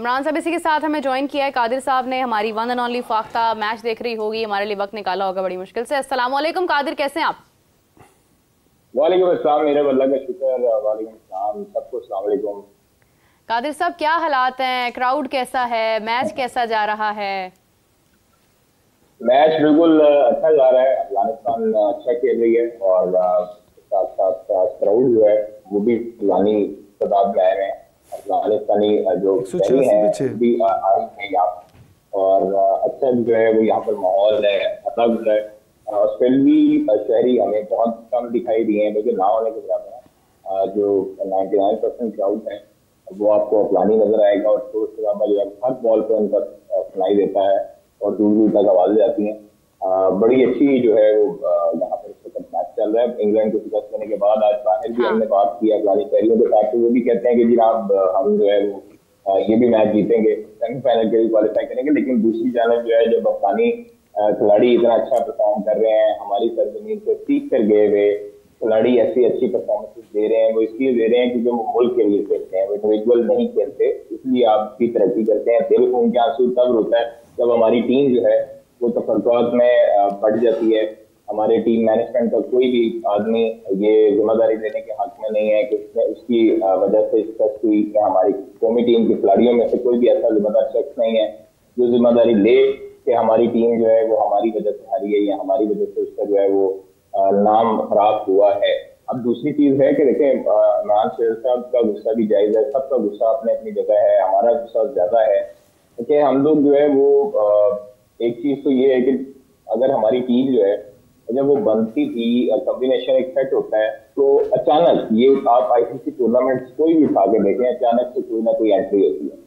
इमरान साहब इसी के साथ हमें ज्वाइन किया है कादिर साहब ने, हमारी वन एंड ओनली फाख्ता मैच देख रही होगी, हमारे लिए वक्त निकाला होगा बड़ी मुश्किल से। अस्सलाम वालेकुम कादिर, कैसे हैं आप? वालेकुम अस्सलाम, मेरे अल्लाह का शुक्र। वालेकुम अस्सलाम, सबको अस्सलाम वालेकुम। कादिर साहब क्या हालात हैं, क्राउड कैसा है, मैच कैसा जा रहा है? मैच बिल्कुल अच्छा जा रहा है। अफगानिस्तान अच्छा खेल रही है और साथ साथ क्राउड जो है वो भी पुरानी तादाद में आए हैं। अफगानिस्तानी जो शहरी 186 हैं पीछे। वो भी आए हैं यहाँ और अच्छा जो है वो यहाँ पर माहौल है, अलग है। ऑस्ट्रेलवी शहरी हमें बहुत कम दिखाई दिए हैं, लेकिन ना होने के बराबर है। जो 99% क्राउड है वो आपको अफगानी नजर आएगा और शोर शराबा जो है हर बॉल पे उनका सुनाई देता है और दूर दूर तक आवाजें आती हैं। बड़ी अच्छी जो है वो यहाँ पर इस वक्त मैच चल रहा है। इंग्लैंड को शिकस्त देने के बाद आज बाहर भी हाँ। हमने बात की अफगानी खिलाड़ियों के साथ, तो वो भी कहते हैं कि जनाब हम जो है वो ये भी मैच जीतेंगे, सेमीफाइनल के लिए क्वालिफाई करेंगे। लेकिन दूसरी जानब जो है जब अफगानी खिलाड़ी इतना अच्छा परफॉर्म कर रहे हैं, हमारी सरजमीन से सीख कर गए हुए खिलाड़ी ऐसी अच्छी परफॉर्मेंसेस दे रहे हैं, वो इसलिए दे रहे हैं क्योंकि वो मुल्क के लिए खेलते हैं, वो इंडिविजुअल नहीं खेलते, इसलिए आपकी तरक्की करते हैं। दिल खून के आंसू तब रोता है जब हमारी टीम जो है वो तफक्कुरात में बढ़ जाती है। हमारे टीम मैनेजमेंट का कोई भी आदमी ये जिम्मेदारी लेने के हक में नहीं है कि उसकी वजह से स्ट्रेस हुई, या हमारी कौमी टीम के खिलाड़ियों में से कोई भी ऐसा जिम्मेदार शख्स नहीं है जो जिम्मेदारी ले कि हमारी टीम जो है वो हमारी वजह से हारी है या हमारी वजह से उसका जो है वो नाम खराब हुआ है। अब दूसरी चीज है कि देखें, इमरान शेर साहब का गुस्सा भी जायज है, सबका गुस्सा अपने अपनी जगह है, हमारा गुस्सा ज्यादा है कि हम लोग जो है वो एक चीज तो ये है कि अगर हमारी टीम जो है जब वो बनती थी, कॉम्बिनेशन एक सेट होता है, तो अचानक ये आप आईसीसी टूर्नामेंट कोई भी उठा के देखें, अचानक से कोई ना कोई एंट्री होती है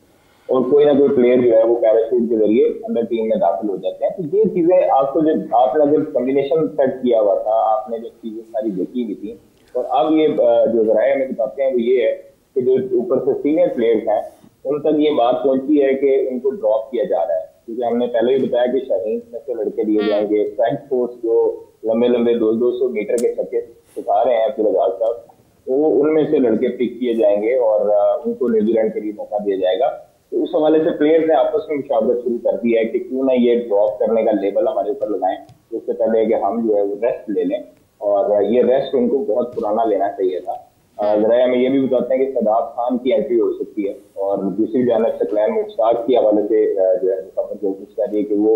और कोई ना कोई प्लेयर जो है वो पैराशूट के जरिए अंदर टीम में दाखिल हो जाते हैं। तो ये चीजें आपको जब आपने जब कॉम्बिनेशन सेट किया हुआ था, आपने जो चीजें सारी देखी हुई थी, और अब ये जो जराये हमें बताते हैं वो ये है कि जो ऊपर से सीनियर प्लेयर्स हैं उन तक ये बात पहुंची है कि इनको ड्रॉप किया जा रहा है। क्योंकि हमने पहले ही बताया कि शाहीन में से लड़के दिए जाएंगे, फ्रंट फोर्स जो लंबे लंबे 200 मीटर के छक्के सिखा रहे हैं फिलहाल साहब, वो उनमें से लड़के पिक किए जाएंगे और उनको न्यूजीलैंड के लिए मौका दिया जाएगा। तो उस हवाले से प्लेयर्स ने आपस में मुशावरत शुरू कर दी है कि क्यों ना ये ड्रॉप करने का लेबल हमारे ऊपर लगाएं, उससे पहले कि हम जो है वो रेस्ट ले लें। और ये रेस्ट उनको बहुत पुराना लेना चाहिए था। जरा हमें ये भी बताते हैं कि सदाब खान की एंट्री हो सकती है और दूसरी जानब सकलैन मुश्ताक की हवाले से जो है खबर कोशिश कर रही है कि वो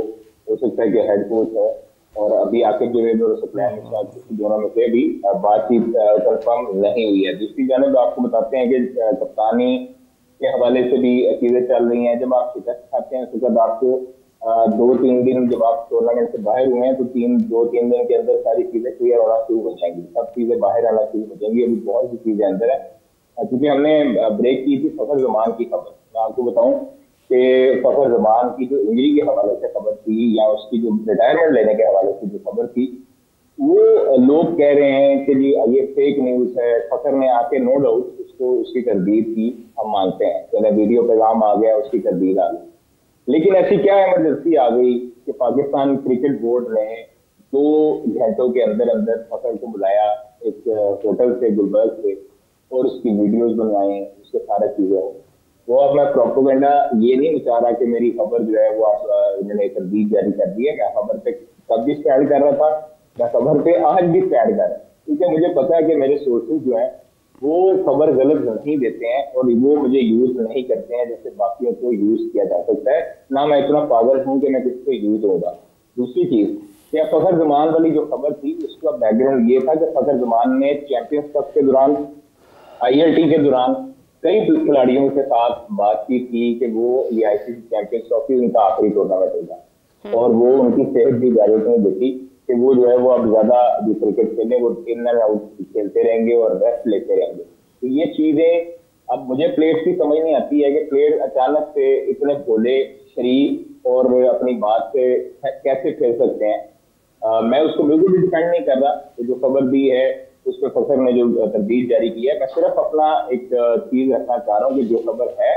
हो सकता है कि हेड कोच है और अभी आकिब जवेद और सकलैन मुश्ताक दोनों में से भी बातचीत कंफर्म नहीं हुई है। दूसरी जानब आपको बताते हैं कि कप्तानी के हवाले से भी चीजें चल रही हैं। जब आप शिकस्त खाते हैं उसके बाद आपको 2-3 दिन, जब आप टूर्नामेंट से बाहर हुए हैं तो 2-3 दिन के अंदर सारी चीजें क्लियर होना शुरू हो जाएंगी, सब चीजें बाहर आना शुरू हो जाएंगी। अभी बहुत सी चीजें अंदर है क्योंकि हमने ब्रेक की थी फखर जमान की खबर। मैं आपको बताऊं कि फखर जमान की जो इंजरी के हवाले से खबर थी या उसकी जो रिटायरमेंट लेने के हवाले से जो खबर थी, वो लोग कह रहे हैं कि जी ये फेक न्यूज है। फखर ने आके नो डाउट उसको उसकी तरदीद की, हम मानते हैं, पहले वीडियो पैगाम आ गया, उसकी तरदीद आ गई, लेकिन ऐसी क्या इमरजेंसी आ गई कि पाकिस्तान क्रिकेट बोर्ड ने 2 घंटों के अंदर अंदर फखर को बुलाया एक होटल से गुलबर्ग से और उसकी वीडियोस बनवाई, उसके सारे चीजें हो। वो अब मैं प्रोपोगेंडा ये नहीं बता रहा कि मेरी खबर जो है वो आप इन्होंने तरदीद जारी कर दी है। मैं खबर पे तब भी स्टैंड कर रहा था, मैं खबर पे आज भी स्टैंड कर रहा हूं, क्योंकि मुझे पता है कि मेरे सोर्सेज जो है वो खबर गलत नहीं देते हैं और वो मुझे यूज नहीं करते हैं जैसे बाकियों को यूज किया जा सकता है। ना मैं इतना पागल हूं कि मैं किसको यूज होगा। दूसरी चीज क्या, फखर जमान वाली जो खबर थी उसका बैकग्राउंड ये था कि फखर जमान ने चैंपियंस कप के दौरान, आईएलटी के दौरान कई खिलाड़ियों के साथ बातचीत की कि वो ये आईसीसी चैंपियंस ट्रॉफी उनका आखिरी टूर्नामेंट होगा और वो उनकी सेहत भी इजाजत नहीं देती कि वो जो है वो अब ज्यादा जो क्रिकेट खेले वो इन एंड आउट खेलते रहेंगे और रेस्ट लेते रहेंगे। तो ये चीजें अब मुझे प्लेयर्स की समझ नहीं आती है कि प्लेयर अचानक से इतने भोले शरीफ और अपनी बात से कैसे खेल सकते हैं। मैं उसको बिल्कुल भी डिफेंड नहीं कर रहा, तो जो खबर दी है उस पर फखर ने जो तरदीद जारी की है, मैं सिर्फ अपना एक चीज रखना चाह रहा हूँ कि जो खबर है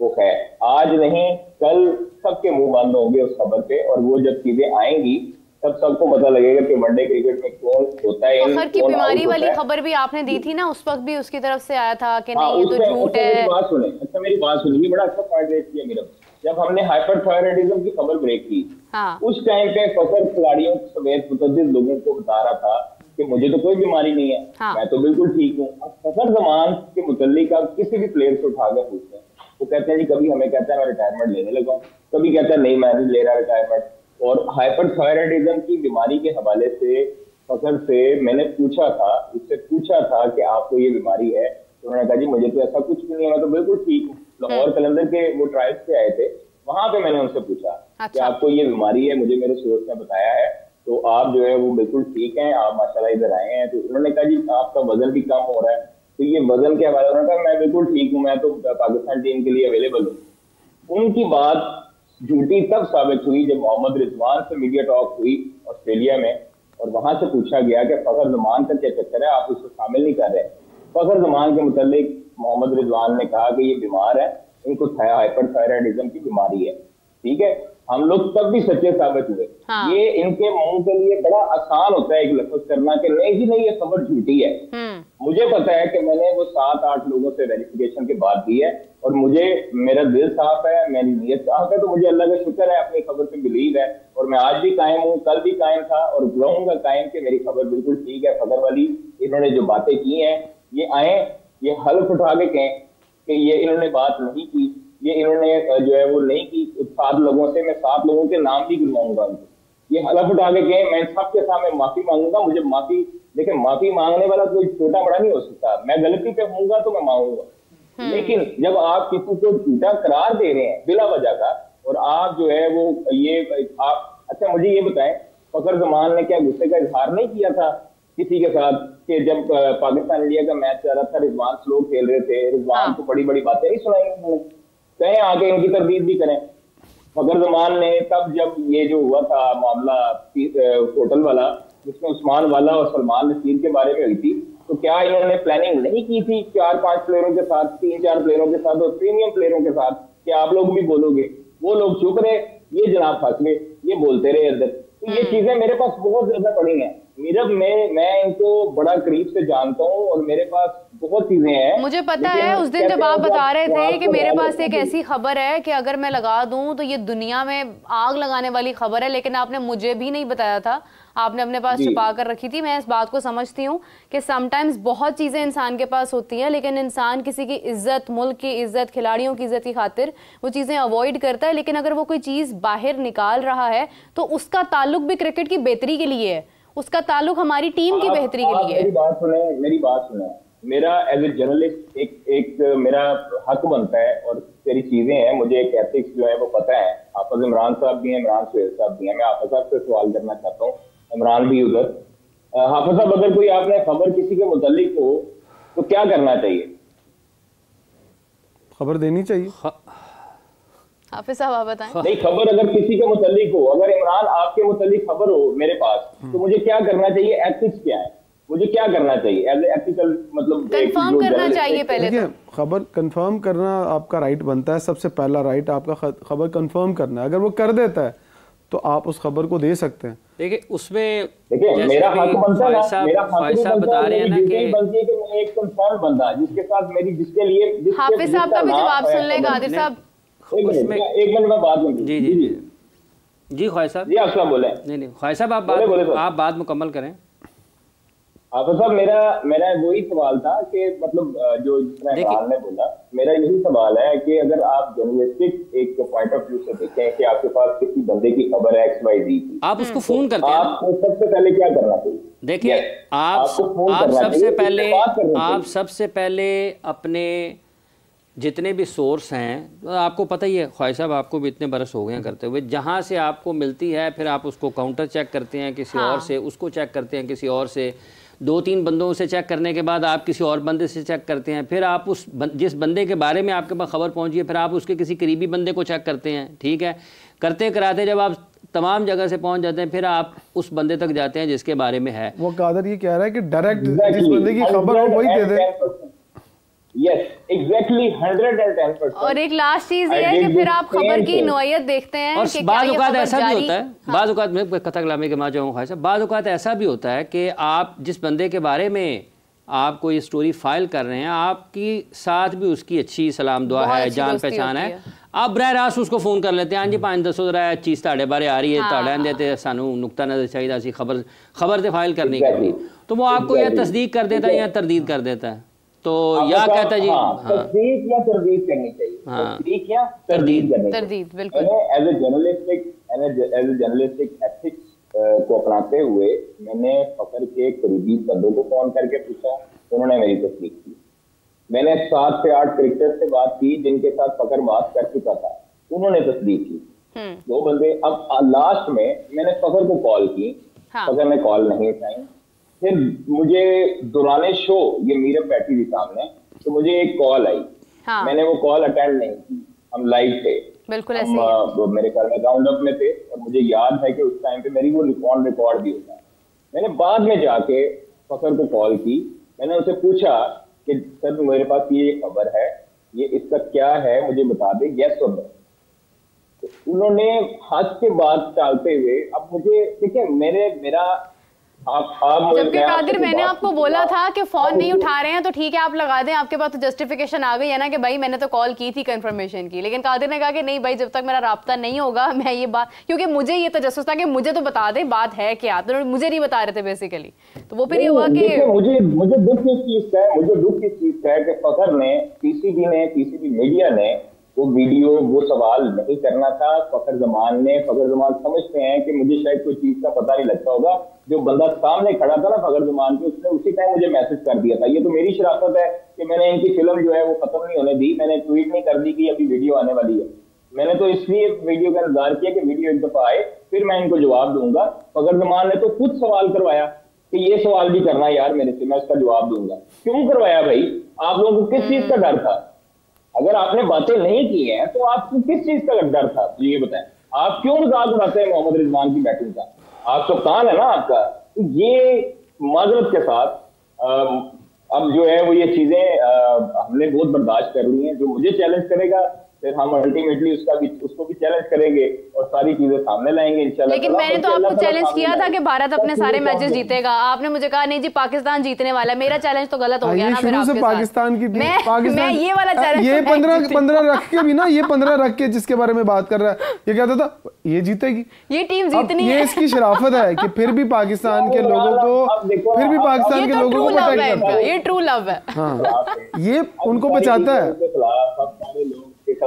वो है, आज नहीं कल सबके मुंह बंद होंगे उस खबर पे और वो जब चीजें आएंगी तब सबको पता लगेगा कि वनडे क्रिकेट में कौन होता है, फखर की बीमारी वाली खबर भी आपने दी थी ना, उस वक्त भी उसकी तरफ से आया था कि नहीं ये तो झूठ है। मेरी बात सुने, अच्छा मेरी बात सुनिए, बड़ा अच्छा पॉइंट रेज किया मेरा। जब हमने हाइपरथायराइडिज्म की खबर ब्रेक की, उस टाइम पे फखर खिलाड़ियों समेत मुतअद्दिद लोगों को बता रहा था कि मुझे तो कोई बीमारी नहीं है, मैं तो बिल्कुल ठीक हूँ। फखर जमान के मुतल्लिक आप किसी भी प्लेयर से उठा कर पूछते हैं, वो कहते हैं जी, कभी हमें कहता है मैं रिटायरमेंट लेने लगा हूँ, कभी कहता है नहीं मैं नहीं ले रहा रिटायरमेंट। और हाइपरथायराइडिज्म की बीमारी के हवाले से फखर से मैंने पूछा था, उससे पूछा था कि आपको ये बीमारी है, तो उन्होंने कहा जी मुझे तो ऐसा कुछ भी नहीं है, मैं तो बिल्कुल ठीक हूँ। लाहौर कलंदर के वो ट्रायल्स से आए थे, वहां पे मैंने उनसे पूछा कि आपको ये बीमारी है, मुझे मेरे सोर्स ने बताया है, तो आप जो है वो बिल्कुल ठीक हैं, आप माशाल्लाह इधर आए हैं। तो उन्होंने कहा जी आपका वजन भी कम हो रहा है, तो ये वजन के हवाले उन्होंने कहा मैं बिल्कुल ठीक हूँ, मैं तो पाकिस्तान टीम के लिए अवेलेबल हूँ। उनकी बात झूठी तब साबित हुई जब मोहम्मद रिजवान से मीडिया टॉक हुई ऑस्ट्रेलिया में, और वहां से पूछा गया कि फखर जमान का क्या चक्कर है, आप उसको शामिल नहीं कर रहे। फखर जमान के मुतालिक मोहम्मद रिजवान ने कहा कि ये बीमार है, इनको हाइपरथायराइडिज्म की बीमारी है, ठीक है। हम लोग तब भी सच्चे साबित हुए। ये इनके मुंह के लिए बड़ा आसान होता है एक लफ्ज करना कि नहीं जी नहीं ये खबर झूठी है। मुझे पता है कि मैंने वो 7-8 लोगों से वेरिफिकेशन के बाद दी है, और मुझे मेरा दिल साफ है, मेरी नीयत साफ है, तो मुझे अल्लाह का शुक्र है, अपनी खबर पे बिलीव है, और मैं आज भी कायम हूँ, कल भी कायम था और रहूंगा कायम कि मेरी खबर बिल्कुल ठीक है। खबर वाली इन्होंने जो बातें की हैं, ये आए ये हल्फ उठा के कहें कि ये इन्होंने बात नहीं की, ये इन्होंने जो है वो नहीं की। 7 लोगों से मैं 7 लोगों के नाम भी गिनवाऊंगा उनको, ये हलफ उठा के कहें, मैं सबके सामने माफी मांगूंगा। मुझे माफी, देखिए माफी मांगने वाला कोई छोटा बड़ा नहीं हो सकता, मैं गलती पे होऊंगा तो मैं मांगूंगा, लेकिन जब आप किसी को झूठा करार दे रहे हैं बिला वजह का, और आप जो है वो ये आप, अच्छा मुझे ये बताएं, फखर जमान ने क्या गुस्से का इजहार नहीं किया था किसी के साथ कि जब पाकिस्तान इंडिया का मैच चल रहा था, रिजवान स्लो खेल रहे थे, रिजवान को बड़ी बड़ी बातें नहीं सुनाई उन्होंने, कहें आगे इनकी तरदीद भी करें। फखर जमान ने तब जब ये जो हुआ था मामला होटल वाला, जिसमें उस्मान वाला और सलमान नसीर के बारे में हुई थी, तो क्या इन्होंने प्लानिंग नहीं की थी 4-5 प्लेयरों के साथ, 3-4 प्लेयरों के साथ और प्रीमियम प्लेयरों के साथ कि आप लोग भी बोलोगे? वो लोग चुप रहे, ये जनाब फंस गए, ये बोलते रहे अंदर। तो ये चीजें मेरे पास बहुत ज्यादा पड़ी हैं मीरब, मैं इनको बड़ा करीब से जानता हूँ और मेरे पास बहुत चीजें हैं। मुझे पता है उस दिन जब आप बता रहे थे कि मेरे पास एक ऐसी खबर है कि अगर मैं लगा दूं तो ये दुनिया में आग लगाने वाली खबर है, लेकिन आपने मुझे भी नहीं बताया था, आपने अपने पास छुपा कर रखी थी। मैं इस बात को समझती हूँ कि समटाइम्स बहुत चीजें इंसान के पास होती हैं, लेकिन इंसान किसी की इज्जत, मुल्क की इज्जत, खिलाड़ियों की इज्जत की खातिर वो चीजें अवॉइड करता है, लेकिन अगर वो कोई चीज बाहर निकाल रहा है तो उसका ताल्लुक भी क्रिकेट की बेहतरी के लिए है, उसका ताल्लुक हमारी टीम की बेहतरी के लिए है। मेरी बात सुने, मेरा एज ए जर्नलिस्ट एक मेरा हक बनता है, और तेरी चीजें हैं, मुझे एक एथिक्स जो है वो पता है। हाफिज इमरान साहब भी हैं, इमरान सुहेल साहब भी हैं, मैं हाफिज साहब से सवाल करना चाहता हूँ, इमरान भी उधर। हाफिज साहब, अगर कोई आपने खबर किसी के मुतालिक हो तो क्या करना चाहिए? खबर देनी चाहिए। हाफिज साहब आप बताएं। नहीं, खबर अगर किसी के मुतालिक हो, अगर इमरान आपके मुतालिक खबर हो मेरे पास, तो मुझे क्या करना चाहिए? एथिक्स क्या है, मुझे क्या करना चाहिए एज एथिकल, मतलब कंफर्म करना चाहिए पहले तो। खबर कंफर्म करना आपका राइट बनता है, सबसे पहला राइट आपका खबर कंफर्म करना है। अगर वो कर देता है तो आप उस खबर को दे सकते हैं। देखिए उसमें मेरा हक बनता है ना, मेरा हक बता रहे हैं ना कि मैं एक कंसर्न बंदा जिसके साथ मेरी, जिसके लिए हाफिज साहब का भी जवाब सुन ले कादिर साहब। एक मिनट में बात करूं। जी ख्वाहिश साहब। जी आप बोले। नहीं ख्वाहिश साहब आप बात मुकम्मल करें। हाफिज साहब, मेरा वही सवाल था कि मतलब जो इमरान ने बोला, मेरा यही सवाल है कि अगर आप जर्नलिस्टिक एक पॉइंट ऑफ व्यू से देखें कि आपके पास किसी बंदे की खबर है XYZ की, आप उसको फोन करते हैं, आपको सबसे पहले क्या करना चाहिए? देखिए आप सबसे पहले अपने जितने भी सोर्स हैं, आपको पता ही है ख्वाहिश साहब, आपको भी इतने बरस हो गए हैं करते हुए, जहाँ से आपको मिलती है फिर आप उसको काउंटर चेक करते हैं किसी और से, उसको चेक करते हैं किसी और से, 2-3 बंदों से चेक करने के बाद आप किसी और बंदे से चेक करते हैं, फिर आप जिस बंदे के बारे में आपके पास खबर पहुंची है फिर आप उसके किसी करीबी बंदे को चेक करते हैं, ठीक है। करते कराते जब आप तमाम जगह से पहुंच जाते हैं फिर आप उस बंदे तक जाते हैं जिसके बारे में है। वो कादर ये कह रहा है कि डायरेक्ट जिस बंदे की खबर हो वही दे दे। Yes exactly 110%। और एक लास्ट चीज ये है कि फिर आप खबर की नौयत देखते हैं और कि बाद औक़ात ऐसा भी होता है, बाद औक़ात में कथकलामी के माँ जाऊँ ख्वाहिश, बाद औक़ात ऐसा भी होता है कि आप जिस बंदे के बारे में आप कोई स्टोरी फाइल कर रहे हैं, आपकी साथ भी उसकी अच्छी सलाम दुआ है, जान पहचान है, आप बरह रास्त उसको फ़ोन कर लेते हैं, हाँ जी 5-10 जरा चीज़ ताड़े बारे आ रही है, ताड़ा देते सानू नुक्ता नज़र चाहिए ऐसी खबर से फाइल करनी करनी, तो वो आपको या तस्दीक कर देता है या तरदीद कर देता है। तो या कहता है जी तस्दीक या तरदीद करनी चाहिए, तस्दीक या तरदीद करनी चाहिए। बिल्कुल। एज ए जर्नलिस्टिक एथिक्स को अपनाते हुए मैंने फखर के करीबी बंदों को फोन करके पूछा, उन्होंने मेरी तस्दीक की। मैंने 7 से 8 क्रिकेटर से बात की जिनके साथ फखर बात कर चुका था, उन्होंने तस्दीक की। 2 बंदे। अब लास्ट में मैंने फखर को कॉल की, फखर ने कॉल नहीं उठाई। फिर मुझे दौराने शो, ये मीरब बैठी थी सामने, तो मुझे एक कॉल आई, मैंने वो कॉल अटेंड नहीं की। हम लाइव थे, बिल्कुल ऐसे मेरे घर में राउंड अप में थे, और मुझे याद है कि उस टाइम पे मेरी वो रिकॉर्ड भी होता है। मैंने बाद में जाके फखर को कॉल की, मैंने उनसे पूछा कि सर मेरे पास ये खबर है, ये इसका क्या है, मुझे बता दे, यस और नो। तो उन्होंने हाथ के बात टालते हुए, अब मुझे देखिए मेरा जबकि कादिर मैंने आपको बोला था कि फोन नहीं उठा रहे हैं तो ठीक है आप लगा दें, आपके पास तो जस्टिफिकेशन आ गई है ना कि भाई मैंने तो कॉल की थी कंफर्मेशन की। लेकिन कादिर ने कहा कि नहीं भाई, जब तक मेरा राब्ता नहीं होगा मैं ये बात, क्योंकि मुझे ये तजस्सुस था कि मुझे तो बता दे बात है क्या, तो मुझे नहीं बता रहे थे बेसिकली। तो वो फिर ये हुआ कि मुझे दुख इस चीज का है कि फखर ने, पीसीबी मीडिया ने वो वीडियो, वो सवाल नहीं करना था। फखर जमान समझते हैं कि मुझे शायद कोई चीज का पता नहीं लगता होगा, जो बंदा सामने खड़ा था ना फखर जमान के, उसने उसी टाइम मुझे मैसेज कर दिया था। ये तो मेरी शराफत है कि मैंने इनकी फिल्म जो है वो खत्म नहीं होने दी, मैंने ट्वीट नहीं कर दी कि अभी वीडियो आने वाली है। मैंने तो इसलिए वीडियो का इंतजार किया कि वीडियो एक दफा आए फिर मैं इनको जवाब दूंगा। फखर जमान ने तो खुद सवाल करवाया कि ये सवाल भी करना यार मेरे से, मैं उसका जवाब दूंगा। क्यों करवाया भाई? आप लोगों को किस चीज का डर था? अगर आपने बातें नहीं की हैं तो आपको किस चीज का डर था, ये बताएं। आप क्यों मजाक उड़ाते हैं मोहम्मद रिजवान की बैटिंग का? आप कप्तान है ना आपका। तो ये माजरत के साथ अब जो है वो ये चीजें हमने बहुत बर्दाश्त कर ली हैं। जो मुझे चैलेंज करेगा फिर हम अल्टीमेटली उसको भी चैलेंज करेंगे और सारी चीजें सामने लाएंगे इंशाल्लाह। लेकिन मैंने तो आपको चैलेंज किया था कि भारत अपने सारे मैचेस जीतेगा, आपने मुझे कहा नहीं जी पाकिस्तान जीतने वाला है। मेरा चैलेंज तो गलत हो गया ना फिर आपके साथ। पाकिस्तान की मैं ये वाला चैलेंज, ये 15 रख के भी ना, ये 15 रख के जिसके बारे में बात कर रहा है, ये कहता था ये जीतेगी, ये टीम जीतनी है। ये इसकी शराफत है कि फिर भी पाकिस्तान के लोगों को, फिर भी पाकिस्तान के लोगों को प्रोटेक्ट करता है। ये ट्रू लव है। हाँ, ये उनको बचाता है।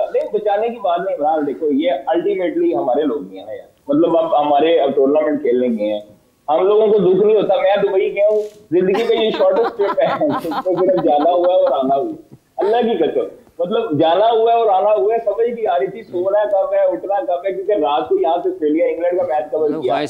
नहीं, बचाने की बात नहीं इमरान। देखो ये अल्टीमेटली हमारे लोग नहीं है ना यार, मतलब अब हमारे टूर्नामेंट खेलने गए हैं, हम लोगों को दुख नहीं होता। मैं दुबई गया हूँ, जिंदगी में ये शॉर्टेस्ट ट्रिप है, तो सिर्फ जाना हुआ है और आना हुआ, अल्लाह की कसम। मतलब जाना हुआ है और आना हुआ है, समझ नहीं आ रही थी सोना कब है उठना कब है, क्योंकि रात को यहाँ से ऑस्ट्रेलिया इंग्लैंड का मैच कवर किया।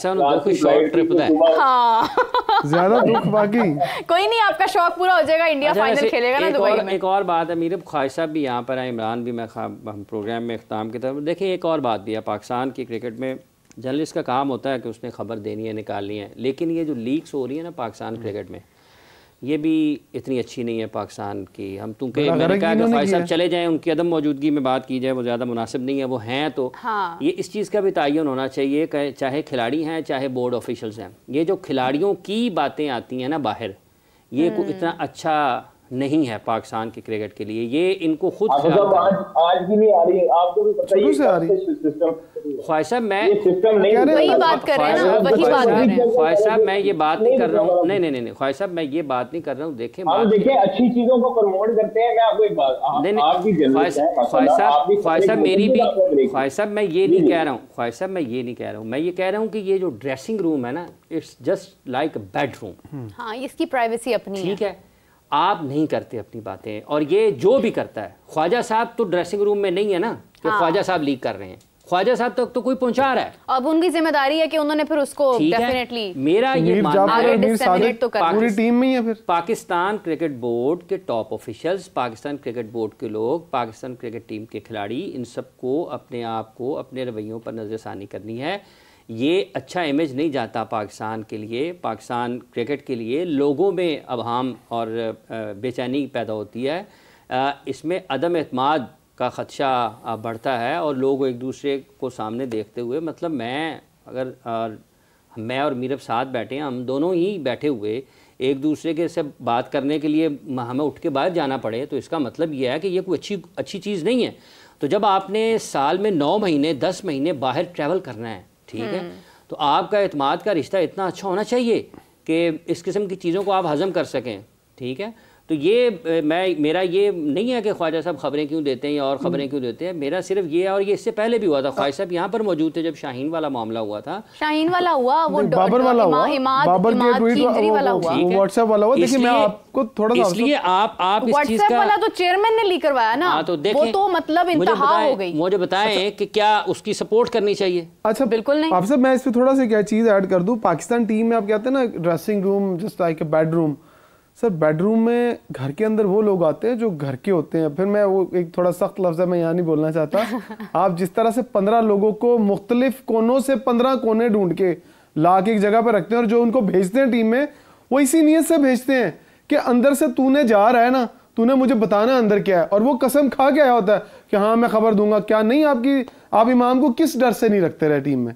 ज्यादा दुख बाकी कोई नहीं, आपका शौक पूरा हो जाएगा, इंडिया फाइनल खेलेगा ना दुबई में। एक और बात है, मीरब ख्वाहिश साहब भी यहाँ पर है, इमरान भी, मैं हम प्रोग्राम में इख्तिताम की तरफ देखिए। एक और बात भी है, पाकिस्तान की क्रिकेट में जर्नलिस्ट का काम होता है कि उसने खबर देनी है, निकालनी है, लेकिन ये जो लीक्स हो रही है ना पाकिस्तान क्रिकेट में, ये भी इतनी अच्छी नहीं है पाकिस्तान की। हम क्योंकि मैंने कहा कि ख्वाहिश साहब चले जाएं, उनकी अदम मौजूदगी में बात की जाए वो ज़्यादा मुनासिब नहीं है। वो हैं तो ये इस चीज़ का भी तयन होना चाहिए, चाहे खिलाड़ी हैं चाहे बोर्ड ऑफिशल्स हैं। ये जो खिलाड़ियों की बातें आती हैं ना बाहर, ये इतना अच्छा नहीं है पाकिस्तान के क्रिकेट के लिए। ये इनको खुद आज भी नहीं आ रही, आपको भी पता ही है। ख्वाहिश साहब मैं वही बात कर रहे हैं ना, वही बात कर रहे हैं। ख्वाहिश साहब मैं ये बात नहीं कर रहा हूँ, नहीं ख्वाहिश साहब मैं ये बात नहीं कर रहा हूँ। देखें अच्छी चीजों को प्रमोट करते हैं। मैं आपको एक बात, ख्वाहिश साहब मेरी भी, ख्वाहिश साहब मैं ये नहीं कह रहा हूँ, ख्वाहिश साहब मैं ये नहीं कह रहा हूँ, मैं ये कह रहा हूँ कि ये जो ड्रेसिंग रूम है ना, it's just like a bedroom. हाँ, इसकी प्राइवेसी अपनी ठीक है, आप नहीं करते अपनी बातें, और ये जो भी करता है, ख्वाजा साहब तो ड्रेसिंग रूम में नहीं है ना कि ख्वाजा साहब लीक कर रहे हैं, ख्वाजा साहब तक तो कोई पहुंचा रहा है। अब उनकी जिम्मेदारी है कि उन्होंने फिर उसको डेफिनेटली, मेरा ये मानना है तो पूरी टीम में ही है। फिर पाकिस्तान क्रिकेट बोर्ड के top officials, Pakistan cricket board के लोग, पाकिस्तान क्रिकेट टीम के खिलाड़ी, इन सबको अपने आप को, अपने रवैयों पर नज़रसानी करनी है। ये अच्छा इमेज नहीं जाता पाकिस्तान के लिए, पाकिस्तान क्रिकेट के लिए। लोगों में अभाम और बेचैनी पैदा होती है इसमें अदम एतमाद का ख़दशा बढ़ता है और लोग एक दूसरे को सामने देखते हुए, मतलब मैं और मीरब साथ बैठे हैं, हम दोनों ही बैठे हुए एक दूसरे के से बात करने के लिए हमें उठ के बाहर जाना पड़े, तो इसका मतलब यह है कि ये कोई अच्छी चीज़ नहीं है। तो जब आपने साल में 9 महीने 10 महीने बाहर ट्रैवल करना है, ठीक है, तो आपका एतमाद का रिश्ता इतना अच्छा होना चाहिए कि इस किस्म की चीज़ों को आप हज़म कर सकें, ठीक है। तो ये मेरा ये नहीं है कि ख्वाजा साहब खबरें क्यों देते हैं या और खबरें क्यों देते हैं, मेरा सिर्फ ये है, और ये इससे पहले भी हुआ था, ख्वाजा साहब यहाँ पर मौजूद थे जब शाहीन वाला मामला हुआ था। शाहीन वाला हुआ, वो बाबर वाला हुआ, बाबर के ट्वीट वाला हुआ, व्हाट्सएप वाला हुआ। देखिए मैं आपको थोड़ा सा, इसलिए आप इस चीज का, वाला तो चेयरमैन ने लीक करवाया ना, तो वो तो मतलब इंतहा हो गई। मुझे बताएं कि क्या उसकी सपोर्ट करनी चाहिए? अच्छा बिल्कुल नहीं। आप सब मैं इस पे थोड़ा सा क्या चीज ऐड कर दूं, पाकिस्तान टीम में आप कहते हैं ना dressing room just like a bedroom, sir bedroom में घर के अंदर वो लोग आते हैं जो घर के होते हैं। फिर मैं वो एक थोड़ा सख्त लफ्ज़ है, मैं यहाँ नहीं बोलना चाहता। आप जिस तरह से 15 लोगों को मुख्तलिफ कोनों से 15 कोने ढूंढ के ला के एक जगह पर रखते हैं, और जो उनको भेजते हैं टीम में वो इसी नीयत से भेजते हैं कि अंदर से तूने जा रहा है ना, तूने मुझे बताना अंदर क्या है, और वो कसम खा के आया होता है कि हाँ मैं खबर दूंगा। क्या नहीं, आप इमाम को किस डर से नहीं रखते रहे टीम में?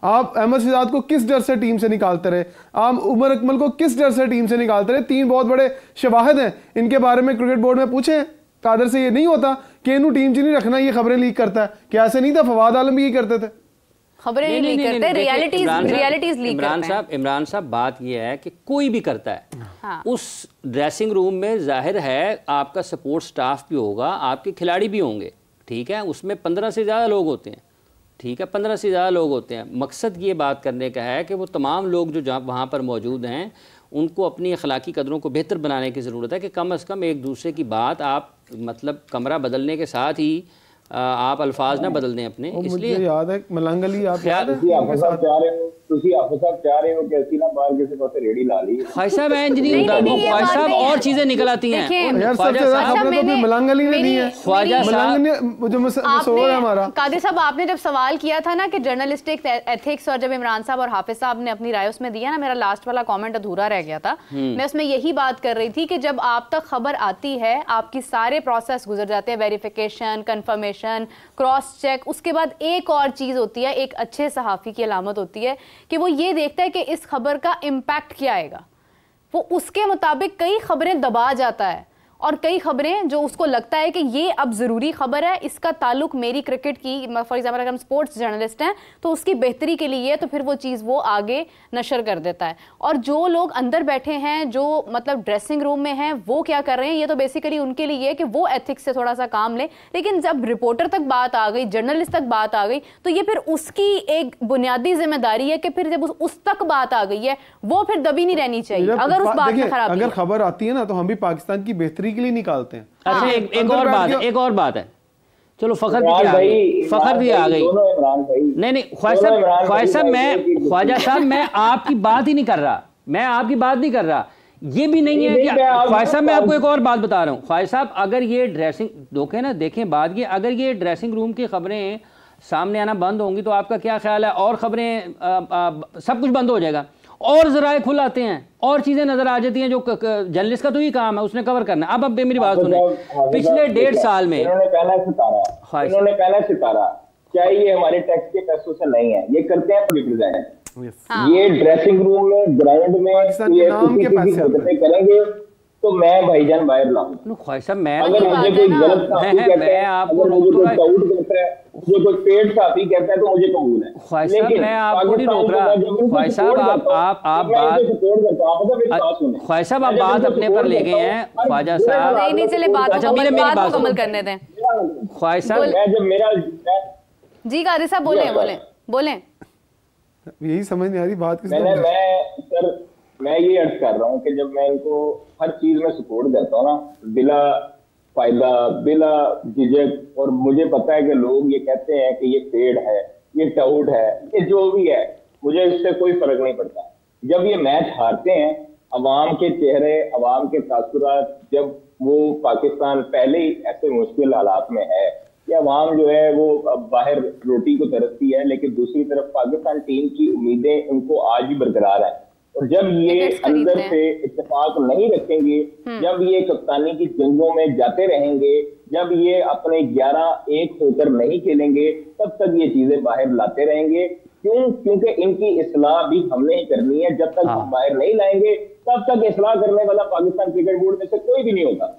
आप अहमद शहजाद को किस डर से टीम से निकालते रहे? आप उमर अकमल को किस डर से टीम से निकालते रहे? 3 बहुत बड़े शवाहिद हैं, इनके बारे में क्रिकेट बोर्ड में पूछे कादर से। ये नहीं होता कि इन्हों टीम च नहीं रखना, ये खबरें लीक करता है। क्या ऐसे नहीं था? फवाद आलम भी यही करते थे, खबरें नहीं लीक करते, रियलिटीज लीक करते हैं। इमरान साहब बात यह है कि कोई भी करता है, हाँ। उस ड्रेसिंग रूम में जाहिर है आपका सपोर्ट स्टाफ भी होगा, आपके खिलाड़ी भी होंगे, ठीक है, उसमें 15 से ज़्यादा लोग होते हैं, ठीक है, 15 से ज़्यादा लोग होते हैं। मकसद ये बात करने का है कि वो तमाम लोग जो जहाँ वहाँ पर मौजूद हैं उनको अपनी अखलाकी कदरों को बेहतर बनाने की ज़रूरत है कि कम अज़ कम एक दूसरे की बात आप मतलब कमरा बदलने के साथ ही आप अल्फाज ना बदल दें अपने। इसलिए याद है मलंग अली, आप याद है ख्वाजा साहब इंजीनियर ख्वाजा साहब और चीजें निकल आती हैं। कादिर साहब आपने जब सवाल किया था ना कि जर्नलिस्टिक एथिक्स, और जब इमरान साहब और हाफिज साहब ने अपनी राय उसमें दिया ना, मेरा लास्ट वाला कमेंट अधूरा रह गया था। मैं उसमें यही बात कर रही थी कि जब आप तक खबर आती है, आपकी सारे प्रोसेस गुजर जाते हैं, वेरिफिकेशन, कंफर्मेशन, क्रॉस चेक, उसके बाद एक और चीज होती है, एक अच्छे सहाफी की अलामत होती है कि वो ये देखता है कि इस खबर का इम्पैक्ट क्या आएगा। वो उसके मुताबिक कई खबरें दबा जाता है, और कई खबरें जो उसको लगता है कि ये अब ज़रूरी खबर है, इसका ताल्लुक मेरी क्रिकेट की, फॉर एग्जाम्पल अगर हम स्पोर्ट्स जर्नलिस्ट हैं तो उसकी बेहतरी के लिए, तो फिर वो चीज़ वो आगे नशर कर देता है। और जो लोग अंदर बैठे हैं, जो मतलब ड्रेसिंग रूम में हैं, वो क्या कर रहे हैं, ये तो बेसिकली उनके लिए है कि वो एथिक्स से थोड़ा सा काम लें। लेकिन जब रिपोर्टर तक बात आ गई, जर्नलिस्ट तक बात आ गई, तो ये फिर उसकी एक बुनियादी जिम्मेदारी है कि फिर जब उस तक बात आ गई है, वो फिर दबी नहीं रहनी चाहिए। अगर उस बात में खराबी, अगर खबर आती है ना, तो हम भी पाकिस्तान की बेहतरी के लिए निकालते हैं। अच्छा, एक और बात है, चलो फखर भी आ गई। नहीं ख्वाजा साहब मैं आपकी बात ही नहीं कर रहा, मैं आपकी बात नहीं कर रहा। ये भी नहीं है कि ख्वाजा साहब, मैं आपको एक और बात बता रहा हूँ ख्वाजा साहब, अगर ये ड्रेसिंग देखें बात ये, अगर ये ड्रेसिंग रूम की खबरें सामने आना बंद होंगी तो आपका क्या ख्याल है? और खबरें सब कुछ बंद हो जाएगा, और जराए खुल आते हैं, और चीजें नजर आ जाती हैं जो जर्नलिस्ट का तो ही काम है, उसने कवर करना। अब मेरी बात सुने, पिछले 1.5 साल में इन्होंने पहला सितारा, क्या ये हमारे टैक्स के पैसों से नहीं है, ये करते हैं रिप्रेजेंट। ये ड्रेसिंग रूम में, ग्राउंड में करेंगे तो मैं भाईजान बाहर लाऊंगा। ख्वाजा साहब मैं आपको जो कोई पेट साथी कहता है तो मुझे कबूल है। ख्वाजा साहब मैं आपको नहीं रोक रहा। ख्वाजा साहब ख्वाजा साहब आप बात अपने पर ले गए हैं। ख्वाजा साहब नहीं चले बात, अच्छा मेरी बात मुकम्मल करने दें। ख्वाजा साहब जब मेरा जी कादिर साहब बोलें। यही समझ नहीं आ रही बात किस। मैं ये अर्ज कर रहा हूँ कि जब मैं इनको हर चीज में सपोर्ट करता हूँ ना, बिला फायदा, बिला झिझक, और मुझे पता है कि लोग ये कहते हैं कि ये पेड़ है, ये टाउट है, ये जो भी है, मुझे इससे कोई फर्क नहीं पड़ता। जब ये मैच हारते हैं, अवाम के चेहरे, अवाम के तासुरात, जब वो पाकिस्तान पहले ही ऐसे मुश्किल हालात में है कि अवाम जो है वो बाहर रोटी को तरसती है, लेकिन दूसरी तरफ पाकिस्तान टीम की उम्मीदें उनको आज भी बरकरार है। और जब ये अंदर से इत्तेफाक नहीं रखेंगे, जब ये कप्तानी की जंगों में जाते रहेंगे, जब ये अपने 11-1 होकर नहीं खेलेंगे, तब तक ये चीजें बाहर लाते रहेंगे। क्योंकि इनकी इस्लाह भी हमने ही करनी है। जब तक हम बाहर नहीं लाएंगे, तब तक इस्लाह करने वाला पाकिस्तान क्रिकेट बोर्ड में से कोई भी नहीं होगा।